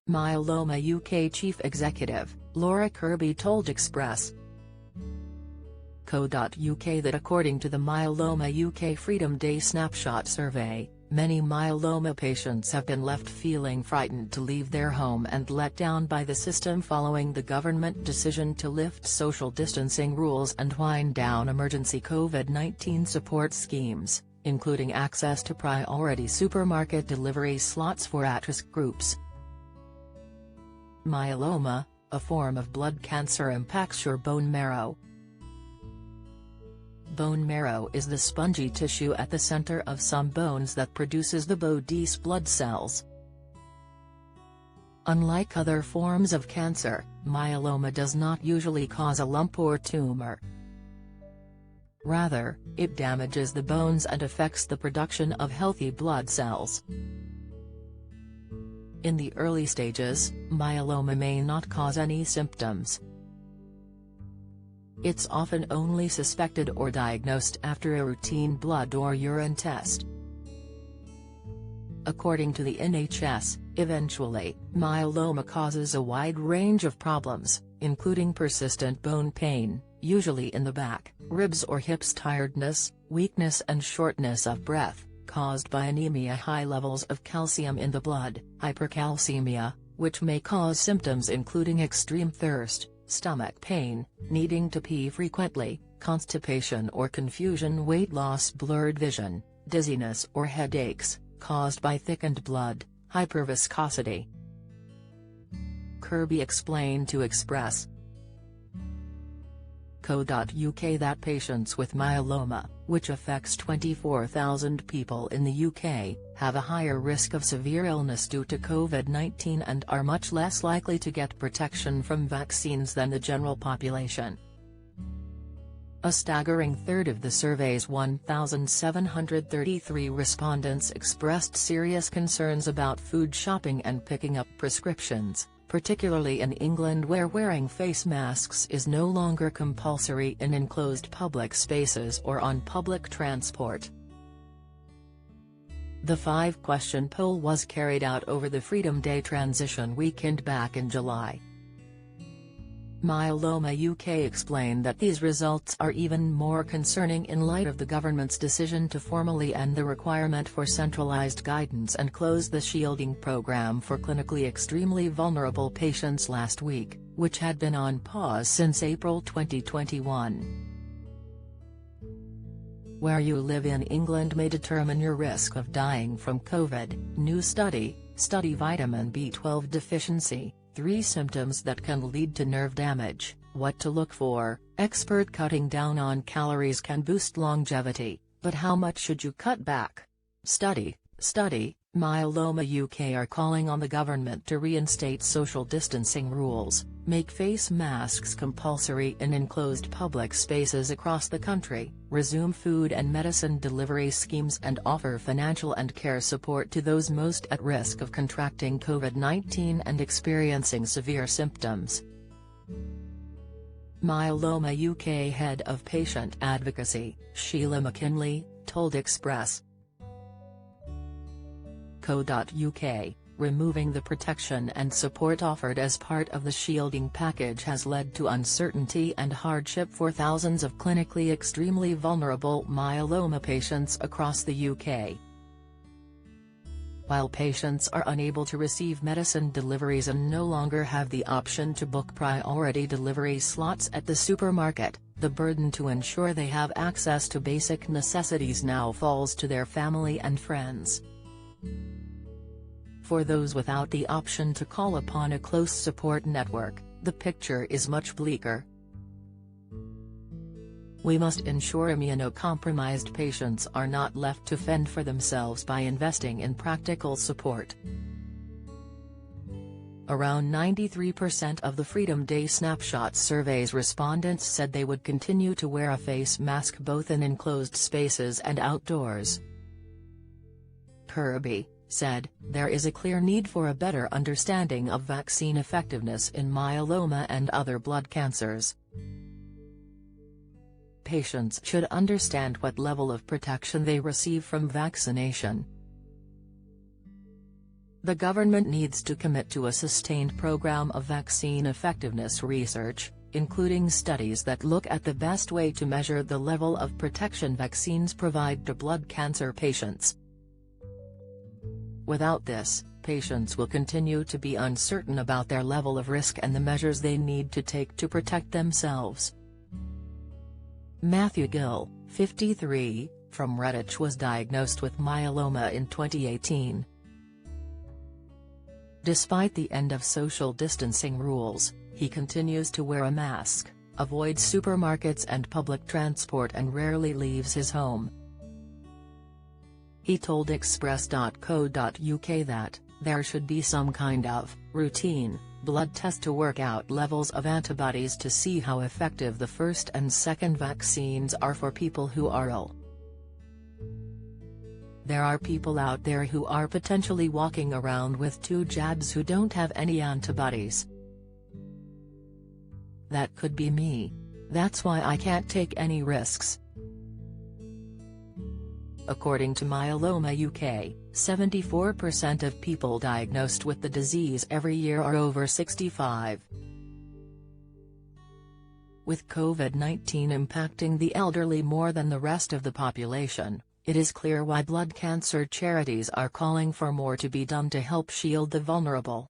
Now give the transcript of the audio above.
Myeloma UK Chief Executive, Laura Kirby told Express. Co.uk that according to the Myeloma UK Freedom Day Snapshot survey, many myeloma patients have been left feeling frightened to leave their home and let down by the system following the government decision to lift social distancing rules and wind down emergency COVID-19 support schemes, including access to priority supermarket delivery slots for at-risk groups. Myeloma, a form of blood cancer, impacts your bone marrow. Bone marrow is the spongy tissue at the center of some bones that produces the bodies blood cells. Unlike other forms of cancer, myeloma does not usually cause a lump or tumor. Rather, it damages the bones and affects the production of healthy blood cells. In the early stages, myeloma may not cause any symptoms. It's often only suspected or diagnosed after a routine blood or urine test. According to the NHS, eventually, myeloma causes a wide range of problems, including persistent bone pain, usually in the back, ribs or hips, tiredness, weakness and shortness of breath, caused by anemia, high levels of calcium in the blood, hypercalcemia, which may cause symptoms including extreme thirst, stomach pain, needing to pee frequently, constipation or confusion, weight loss, blurred vision, dizziness or headaches, caused by thickened blood, hyperviscosity. Kirby explained to Express. Co.uk that patients with myeloma, which affects 24,000 people in the UK, have a higher risk of severe illness due to COVID-19 and are much less likely to get protection from vaccines than the general population. A staggering third of the survey's 1,733 respondents expressed serious concerns about food shopping and picking up prescriptions, particularly in England, where wearing face masks is no longer compulsory in enclosed public spaces or on public transport. The 5-question poll was carried out over the Freedom Day transition weekend back in July. Myeloma UK explained that these results are even more concerning in light of the government's decision to formally end the requirement for centralised guidance and close the shielding programme for clinically extremely vulnerable patients last week, which had been on pause since April 2021. Where you live in England may determine your risk of dying from COVID, new study vitamin B12 deficiency. 3 symptoms that can lead to nerve damage, what to look for, expert cutting down on calories can boost longevity, but how much should you cut back? Study, Myeloma UK are calling on the government to reinstate social distancing rules, make face masks compulsory in enclosed public spaces across the country, resume food and medicine delivery schemes and offer financial and care support to those most at risk of contracting COVID-19 and experiencing severe symptoms. Myeloma UK Head of Patient Advocacy, Sheila McKinley, told Express. Co.uk, removing the protection and support offered as part of the shielding package has led to uncertainty and hardship for thousands of clinically extremely vulnerable myeloma patients across the UK. While patients are unable to receive medicine deliveries and no longer have the option to book priority delivery slots at the supermarket, the burden to ensure they have access to basic necessities now falls to their family and friends. For those without the option to call upon a close support network, the picture is much bleaker. We must ensure immunocompromised patients are not left to fend for themselves by investing in practical support. Around 93% of the Freedom Day Snapshot survey's respondents said they would continue to wear a face mask both in enclosed spaces and outdoors. Kirby said, "There is a clear need for a better understanding of vaccine effectiveness in myeloma and other blood cancers. Patients should understand what level of protection they receive from vaccination. The government needs to commit to a sustained program of vaccine effectiveness research, including studies that look at the best way to measure the level of protection vaccines provide to blood cancer patients. Without this, patients will continue to be uncertain about their level of risk and the measures they need to take to protect themselves. Matthew Gill, 53, from Redditch was diagnosed with myeloma in 2018. Despite the end of social distancing rules, he continues to wear a mask, avoids supermarkets and public transport and rarely leaves his home. He told Express.co.uk that there should be some kind of routine blood test to work out levels of antibodies to see how effective the first and second vaccines are for people who are ill. There are people out there who are potentially walking around with 2 jabs who don't have any antibodies. That could be me. That's why I can't take any risks. According to Myeloma UK, 74% of people diagnosed with the disease every year are over 65. With COVID-19 impacting the elderly more than the rest of the population, it is clear why blood cancer charities are calling for more to be done to help shield the vulnerable.